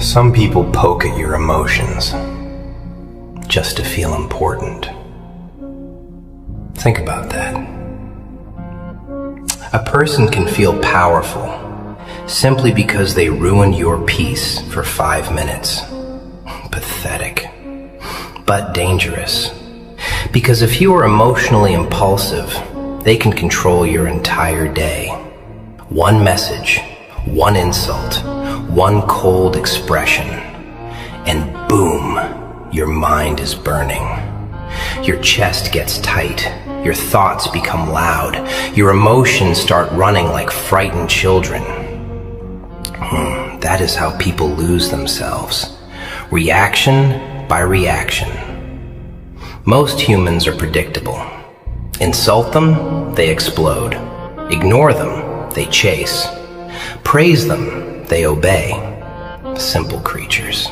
Some people poke at your emotions just to feel important. Think about that. A person can feel powerful simply because they ruined your peace for 5 minutes. Pathetic, but dangerous. Because if you are emotionally impulsive, they can control your entire day. One message, one insult, one cold expression, and boom, your mind is burning. Your chest gets tight, your thoughts become loud, your emotions start running like frightened children. That is how people lose themselves. Reaction by reaction. Most humans are predictable. Insult them, they explode. Ignore them, they chase. Praise them, they obey. Simple creatures.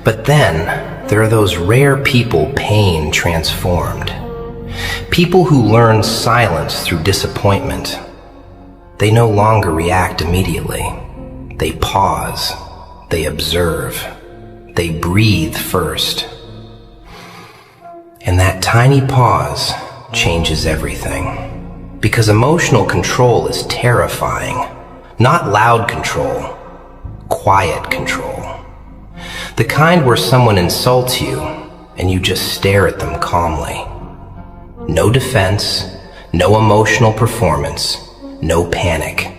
But then, there are those rare people pain transformed. People who learn silence through disappointment. They no longer react immediately. They pause. They observe. They breathe first. And that tiny pause changes everything. Because emotional control is terrifying. Not loud control, quiet control. The kind where someone insults you and you just stare at them calmly. No defense, no emotional performance, no panic.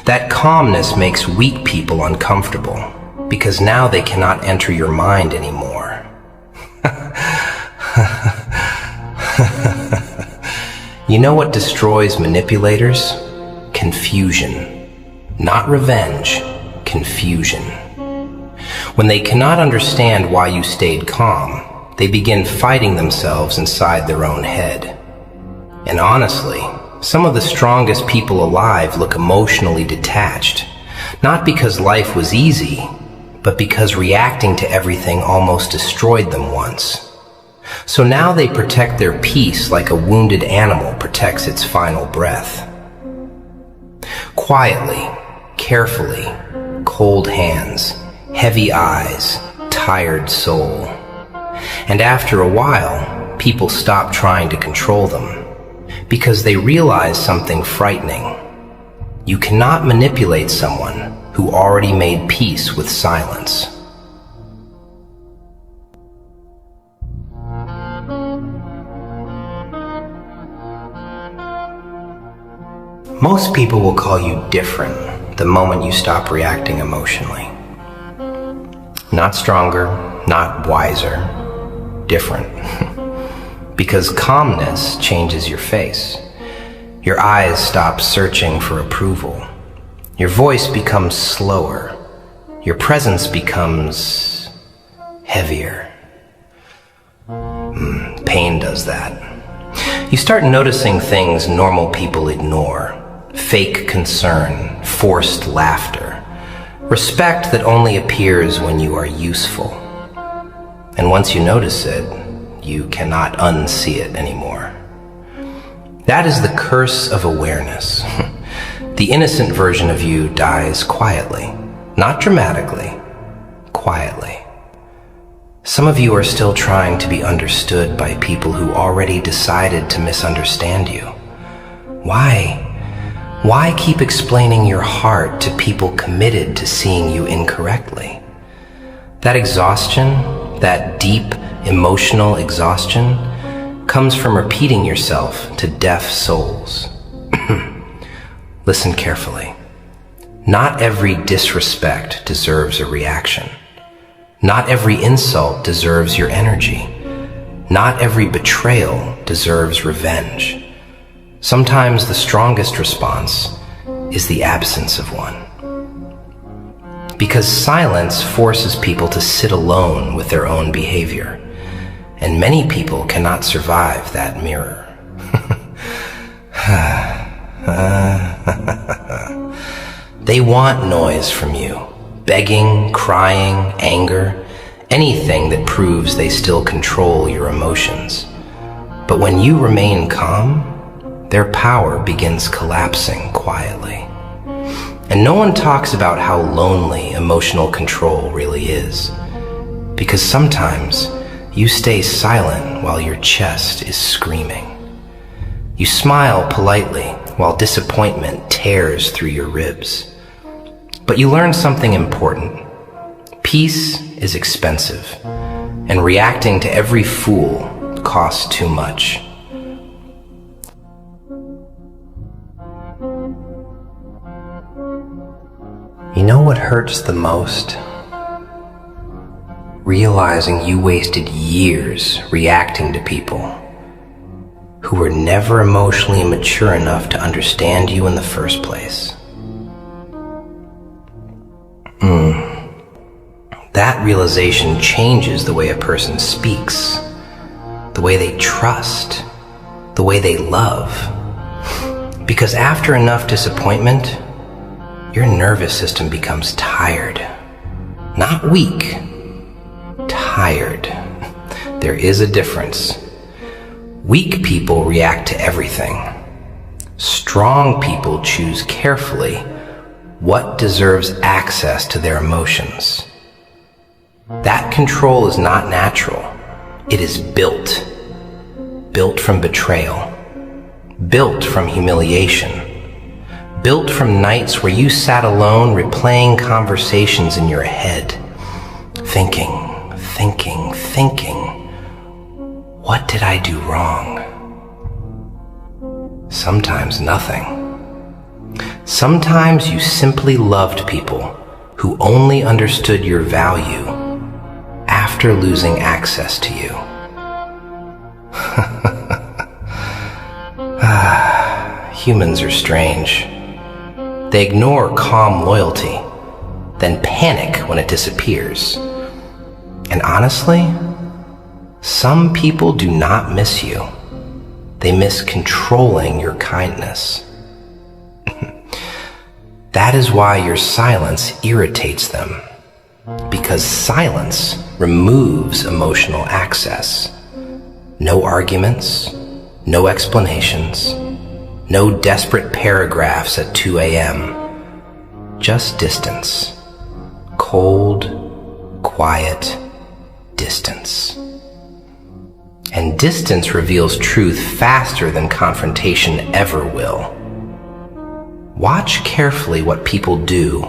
That calmness makes weak people uncomfortable because now they cannot enter your mind anymore. You know what destroys manipulators? Confusion. Not revenge, confusion. When they cannot understand why you stayed calm, they begin fighting themselves inside their own head. And honestly, some of the strongest people alive look emotionally detached, not because life was easy, but because reacting to everything almost destroyed them once. So now they protect their peace like a wounded animal protects its final breath. Quietly, carefully, cold hands, heavy eyes, tired soul. And after a while, people stop trying to control them because they realize something frightening. You cannot manipulate someone who already made peace with silence. Most people will call you different the moment you stop reacting emotionally. Not stronger, not wiser, different. Because calmness changes your face. Your eyes stop searching for approval. Your voice becomes slower. Your presence becomes heavier. Pain does that. You start noticing things normal people ignore. Fake concern, forced laughter, respect that only appears when you are useful. And once you notice it, you cannot unsee it anymore. That is the curse of awareness. The innocent version of you dies quietly, not dramatically, quietly. Some of you are still trying to be understood by people who already decided to misunderstand you. Why? Why keep explaining your heart to people committed to seeing you incorrectly? That exhaustion, that deep emotional exhaustion, comes from repeating yourself to deaf souls. Listen carefully. Not every disrespect deserves a reaction. Not every insult deserves your energy. Not every betrayal deserves revenge. Sometimes the strongest response is the absence of one. Because silence forces people to sit alone with their own behavior, and many people cannot survive that mirror. They want noise from you, begging, crying, anger, anything that proves they still control your emotions. But when you remain calm, their power begins collapsing quietly. And no one talks about how lonely emotional control really is. Because sometimes you stay silent while your chest is screaming. You smile politely while disappointment tears through your ribs. But you learn something important. Peace is expensive, and reacting to every fool costs too much. You know what hurts the most? Realizing you wasted years reacting to people who were never emotionally mature enough to understand you in the first place. That realization changes the way a person speaks, the way they trust, the way they love. Because after enough disappointment, your nervous system becomes tired. Not weak, tired. There is a difference. Weak people react to everything. Strong people choose carefully what deserves access to their emotions. That control is not natural. It is built. Built from betrayal. Built from humiliation. Built from nights where you sat alone replaying conversations in your head. Thinking. What did I do wrong? Sometimes nothing. Sometimes you simply loved people who only understood your value after losing access to you. Humans are strange. They ignore calm loyalty, then panic when it disappears. And honestly, some people do not miss you. They miss controlling your kindness. That is why your silence irritates them. Because silence removes emotional access. No arguments, no explanations, no desperate paragraphs at 2 a.m. Just distance. Cold, quiet distance. And distance reveals truth faster than confrontation ever will. Watch carefully what people do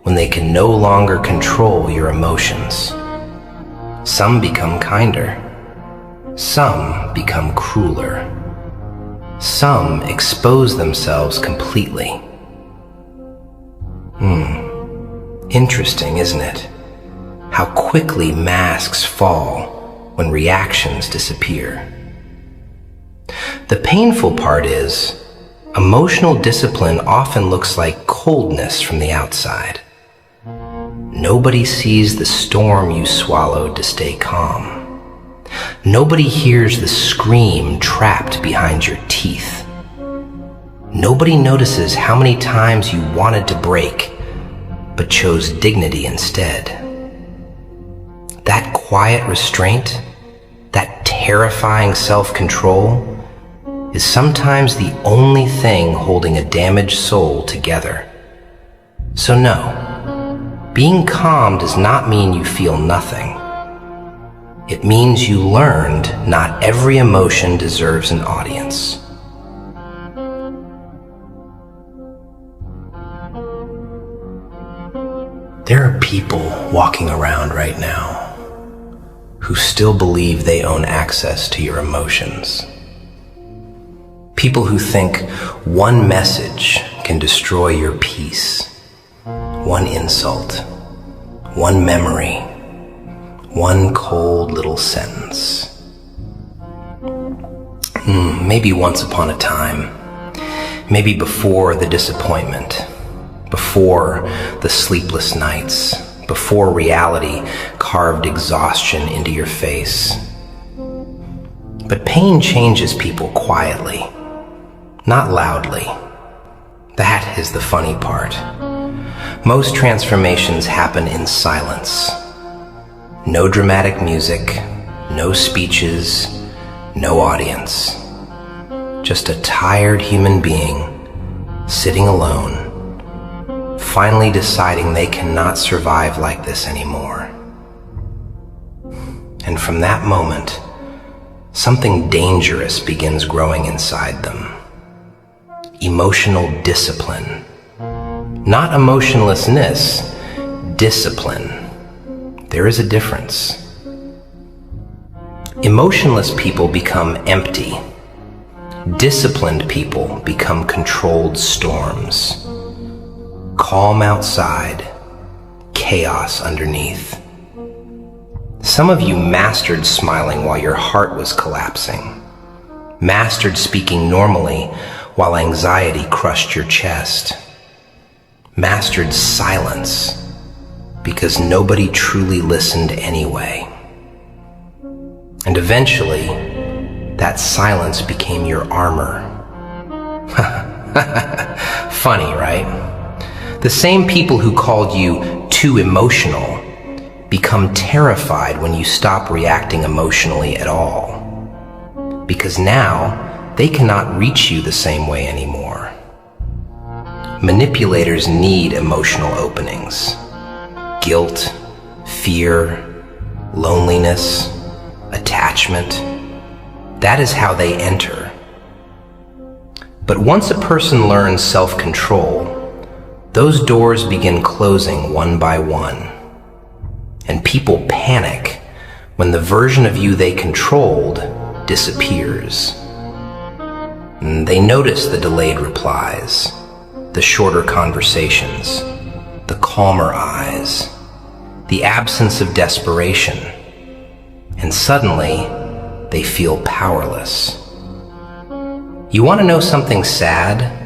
when they can no longer control your emotions. Some become kinder. Some become crueler. Some expose themselves completely. Interesting, isn't it? How quickly masks fall when reactions disappear. The painful part is, emotional discipline often looks like coldness from the outside. Nobody sees the storm you swallowed to stay calm. Nobody hears the scream trapped behind your teeth. Nobody notices how many times you wanted to break, but chose dignity instead. That quiet restraint, that terrifying self-control, is sometimes the only thing holding a damaged soul together. So no, being calm does not mean you feel nothing. It means you learned not every emotion deserves an audience. There are people walking around right now who still believe they own access to your emotions. People who think one message can destroy your peace, one insult, one memory, one cold little sentence. Maybe once upon a time, maybe before the disappointment, before the sleepless nights, before reality carved exhaustion into your face. But pain changes people quietly, not loudly. That is the funny part. Most transformations happen in silence. No dramatic music, no speeches, no audience. Just a tired human being sitting alone, finally deciding they cannot survive like this anymore. And from that moment, something dangerous begins growing inside them. Emotional discipline. Not emotionlessness, discipline. There is a difference. Emotionless people become empty. Disciplined people become controlled storms. Calm outside, chaos underneath. Some of you mastered smiling while your heart was collapsing. Mastered speaking normally while anxiety crushed your chest. Mastered silence because nobody truly listened anyway. And eventually, that silence became your armor. Funny, right? The same people who called you too emotional become terrified when you stop reacting emotionally at all. Because now, they cannot reach you the same way anymore. Manipulators need emotional openings. Guilt, fear, loneliness, attachment. That is how they enter. But once a person learns self-control, those doors begin closing one by one. And people panic when the version of you they controlled disappears. And they notice the delayed replies, the shorter conversations, the calmer eyes, the absence of desperation. And suddenly, they feel powerless. You want to know something sad?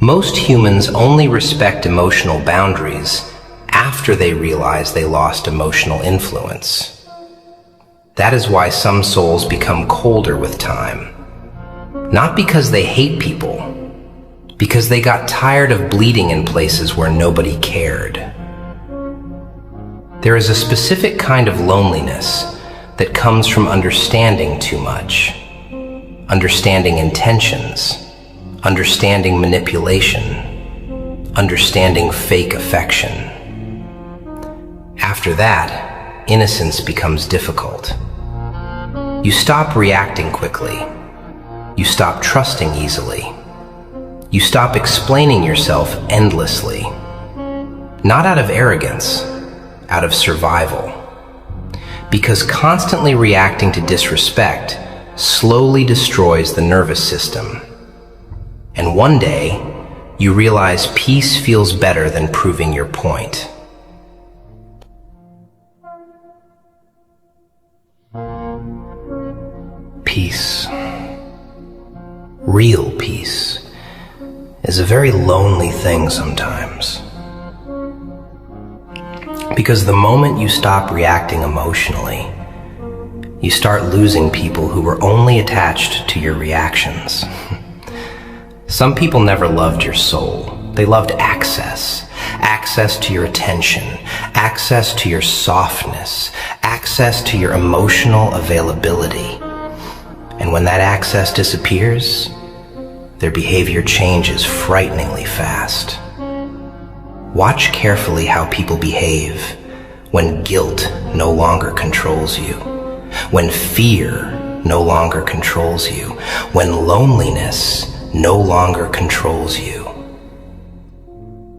Most humans only respect emotional boundaries after they realize they lost emotional influence. That is why some souls become colder with time. Not because they hate people, because they got tired of bleeding in places where nobody cared. There is a specific kind of loneliness that comes from understanding too much, understanding intentions, understanding manipulation, understanding fake affection. After that, innocence becomes difficult. You stop reacting quickly. You stop trusting easily. You stop explaining yourself endlessly. Not out of arrogance, out of survival. Because constantly reacting to disrespect slowly destroys the nervous system. And one day, you realize peace feels better than proving your point. Peace, real peace, is a very lonely thing sometimes. Because the moment you stop reacting emotionally, you start losing people who were only attached to your reactions. Some people never loved your soul. They loved access. Access to your attention. Access to your softness. Access to your emotional availability. And when that access disappears, their behavior changes frighteningly fast. Watch carefully how people behave when guilt no longer controls you, when fear no longer controls you, when loneliness no longer controls you.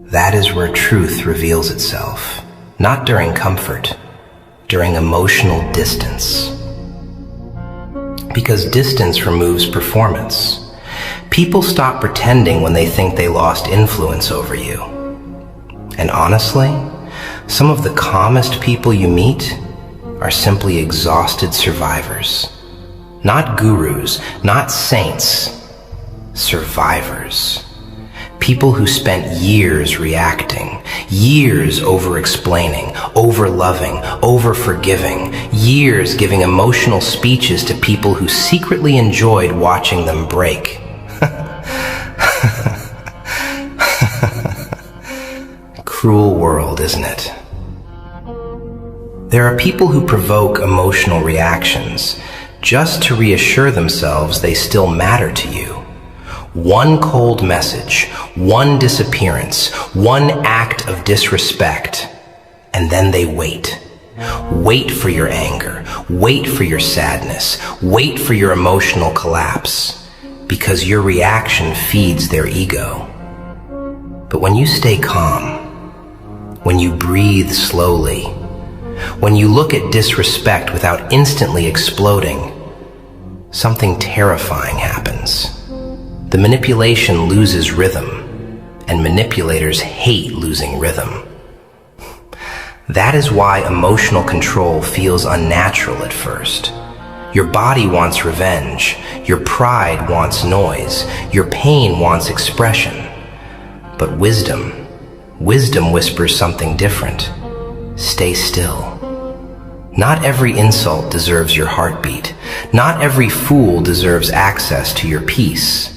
That is where truth reveals itself, not during comfort, during emotional distance. Because distance removes performance. People stop pretending when they think they lost influence over you. And honestly, some of the calmest people you meet are simply exhausted survivors. Not gurus, not saints, survivors. People who spent years reacting, years over-explaining, over-loving, over-forgiving, years giving emotional speeches to people who secretly enjoyed watching them break. Cruel world, isn't it? There are people who provoke emotional reactions just to reassure themselves they still matter to you, One cold message, one disappearance, one act of disrespect, and then they wait. Wait for your anger, wait for your sadness, wait for your emotional collapse, because your reaction feeds their ego. But when you stay calm, when you breathe slowly, when you look at disrespect without instantly exploding, something terrifying happens. The manipulation loses rhythm, and manipulators hate losing rhythm. That is why emotional control feels unnatural at first. Your body wants revenge, your pride wants noise, your pain wants expression. But wisdom whispers something different. Stay still. Not every insult deserves your heartbeat. Not every fool deserves access to your peace.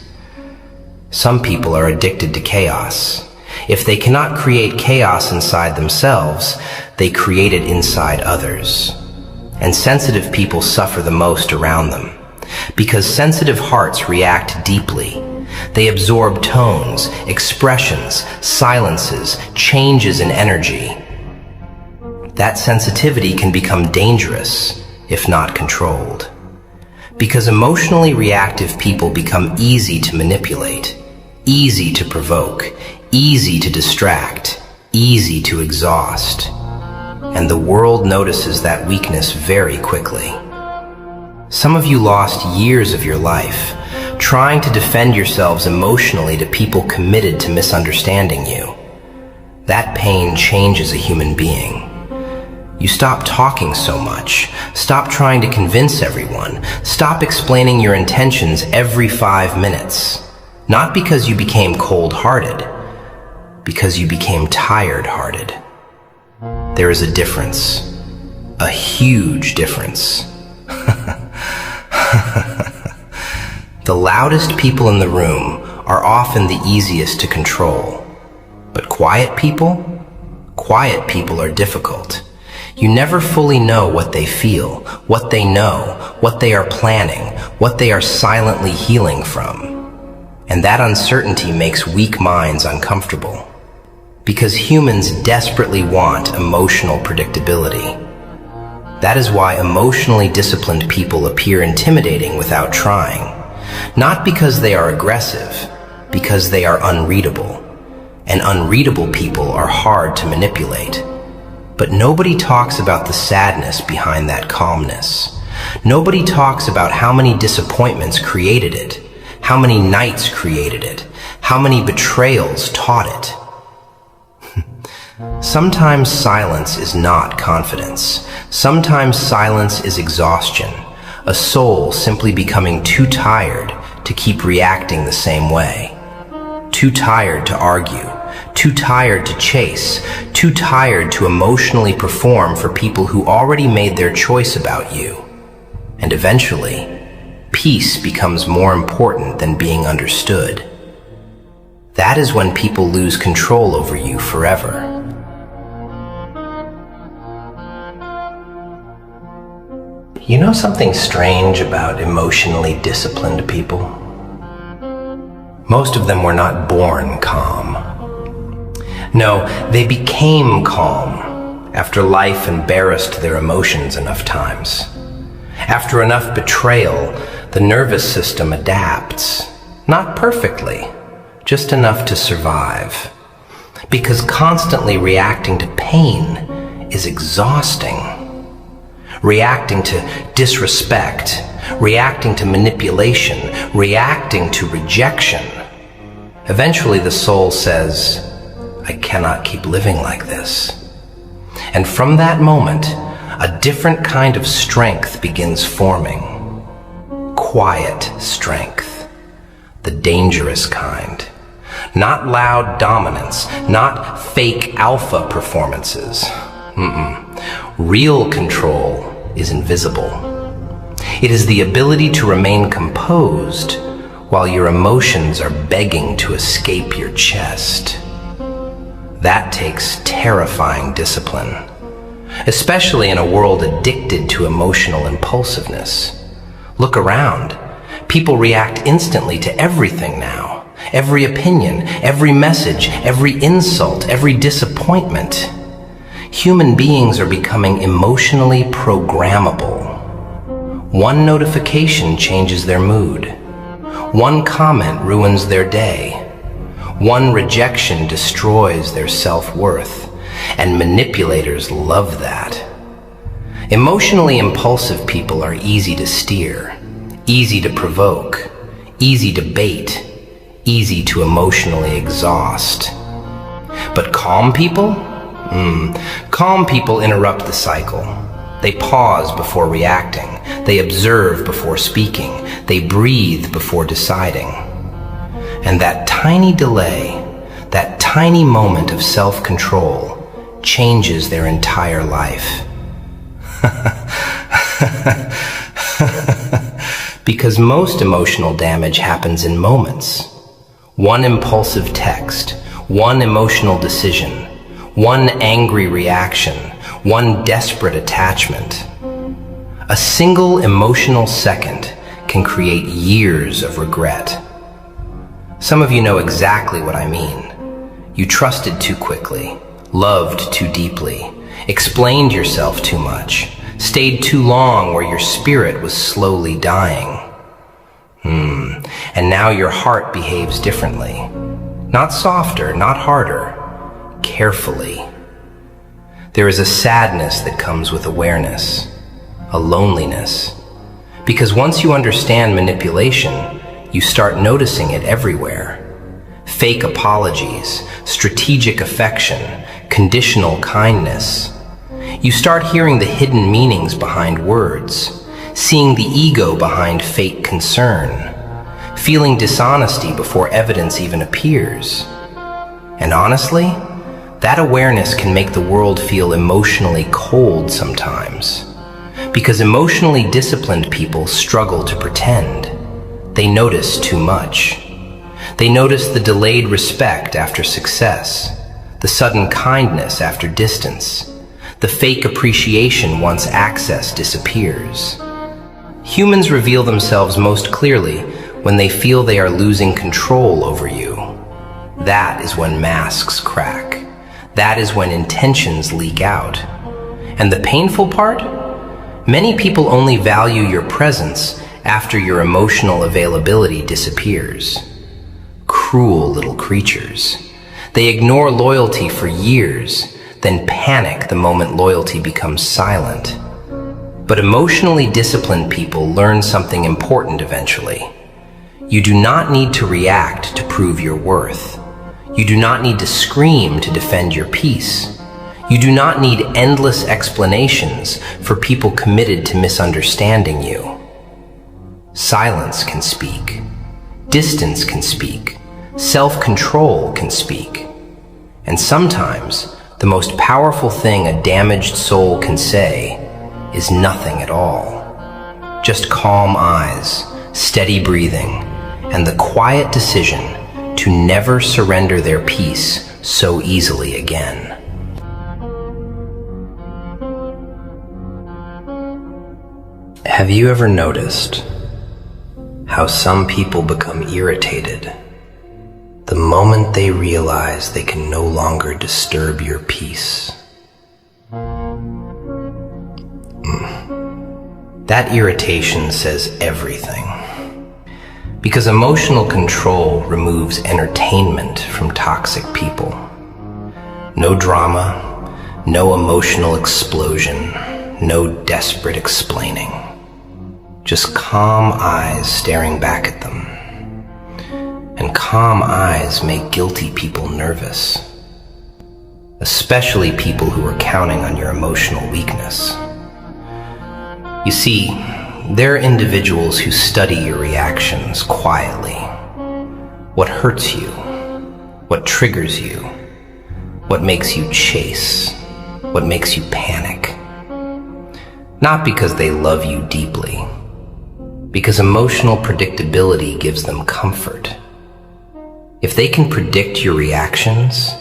Some people are addicted to chaos. If they cannot create chaos inside themselves, they create it inside others. And sensitive people suffer the most around them, because sensitive hearts react deeply. They absorb tones, expressions, silences, changes in energy. That sensitivity can become dangerous if not controlled. Because emotionally reactive people become easy to manipulate, easy to provoke, easy to distract, easy to exhaust. And the world notices that weakness very quickly. Some of you lost years of your life trying to defend yourselves emotionally to people committed to misunderstanding you. That pain changes a human being. You stop talking so much, stop trying to convince everyone, stop explaining your intentions every 5 minutes. Not because you became cold-hearted, because you became tired-hearted. There is a difference, a huge difference. The loudest people in the room are often the easiest to control. But quiet people are difficult. You never fully know what they feel, what they know, what they are planning, what they are silently healing from. And that uncertainty makes weak minds uncomfortable. Because humans desperately want emotional predictability. That is why emotionally disciplined people appear intimidating without trying. Not because they are aggressive, because they are unreadable. And unreadable people are hard to manipulate. But nobody talks about the sadness behind that calmness. Nobody talks about how many disappointments created it, how many nights created it, how many betrayals taught it. Sometimes silence is not confidence. Sometimes silence is exhaustion, a soul simply becoming too tired to keep reacting the same way. Too tired to argue, too tired to chase, too tired to emotionally perform for people who already made their choice about you. And eventually, peace becomes more important than being understood. That is when people lose control over you forever. You know something strange about emotionally disciplined people? Most of them were not born calm. No, they became calm after life embarrassed their emotions enough times. After enough betrayal, the nervous system adapts. Not perfectly, just enough to survive. Because constantly reacting to pain is exhausting. Reacting to disrespect, reacting to manipulation, reacting to rejection. Eventually the soul says, I cannot keep living like this. And from that moment, a different kind of strength begins forming. Quiet strength, the dangerous kind. Not loud dominance, not fake alpha performances. Real control is invisible. It is the ability to remain composed while your emotions are begging to escape your chest. That takes terrifying discipline, especially in a world addicted to emotional impulsiveness. Look around. People react instantly to everything now. every opinion, every message, every insult, every disappointment. Human beings are becoming emotionally programmable. One notification changes their mood. One comment ruins their day. One rejection destroys their self-worth. And manipulators love that. Emotionally impulsive people are easy to steer, easy to provoke, easy to bait, easy to emotionally exhaust. But calm people? Calm people interrupt the cycle. They pause before reacting. They observe before speaking. They breathe before deciding. And that tiny delay, that tiny moment of self-control changes their entire life. Because most emotional damage happens in moments. One impulsive text, one emotional decision, one angry reaction, one desperate attachment. A single emotional second can create years of regret. Some of you know exactly what I mean. You trusted too quickly, loved too deeply, explained yourself too much, stayed too long where your spirit was slowly dying. And now your heart behaves differently. Not softer, not harder, carefully. There is a sadness that comes with awareness, a loneliness. Because once you understand manipulation, you start noticing it everywhere. Fake apologies, strategic affection, conditional kindness. You start hearing the hidden meanings behind words, seeing the ego behind fake concern, feeling dishonesty before evidence even appears. And honestly, that awareness can make the world feel emotionally cold sometimes. Because emotionally disciplined people struggle to pretend. They notice too much. They notice the delayed respect after success, the sudden kindness after distance, the fake appreciation once access disappears. Humans reveal themselves most clearly when they feel they are losing control over you. That is when masks crack. That is when intentions leak out. And the painful part? Many people only value your presence after your emotional availability disappears. Cruel little creatures. They ignore loyalty for years, then panic the moment loyalty becomes silent. But emotionally disciplined people learn something important eventually. You do not need to react to prove your worth. You do not need to scream to defend your peace. You do not need endless explanations for people committed to misunderstanding you. Silence can speak. Distance can speak. Self-control can speak. And sometimes, the most powerful thing a damaged soul can say is nothing at all. Just calm eyes, steady breathing, and the quiet decision to never surrender their peace so easily again. Have you ever noticed how some people become irritated the moment they realize they can no longer disturb your peace? That irritation says everything. Because emotional control removes entertainment from toxic people. No drama, no emotional explosion, no desperate explaining. Just calm eyes staring back at them. And calm eyes make guilty people nervous. Especially people who are counting on your emotional weakness. You see, there are individuals who study your reactions quietly. What hurts you, what triggers you, what makes you chase, what makes you panic. Not because they love you deeply, because emotional predictability gives them comfort. If they can predict your reactions,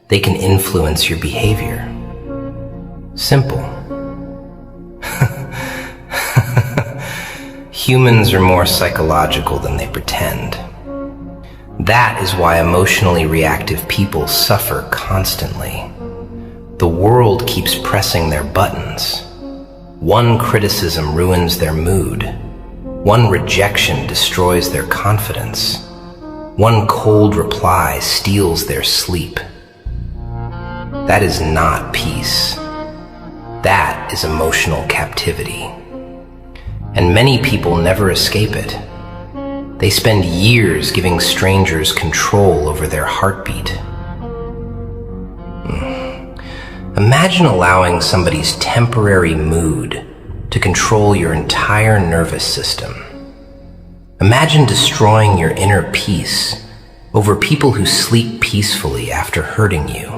they can influence your behavior. Simple. Humans are more psychological than they pretend. That is why emotionally reactive people suffer constantly. The world keeps pressing their buttons. One criticism ruins their mood. One rejection destroys their confidence. One cold reply steals their sleep. That is not peace. That is emotional captivity. And many people never escape it. They spend years giving strangers control over their heartbeat. Imagine allowing somebody's temporary mood to control your entire nervous system. Imagine destroying your inner peace over people who sleep peacefully after hurting you.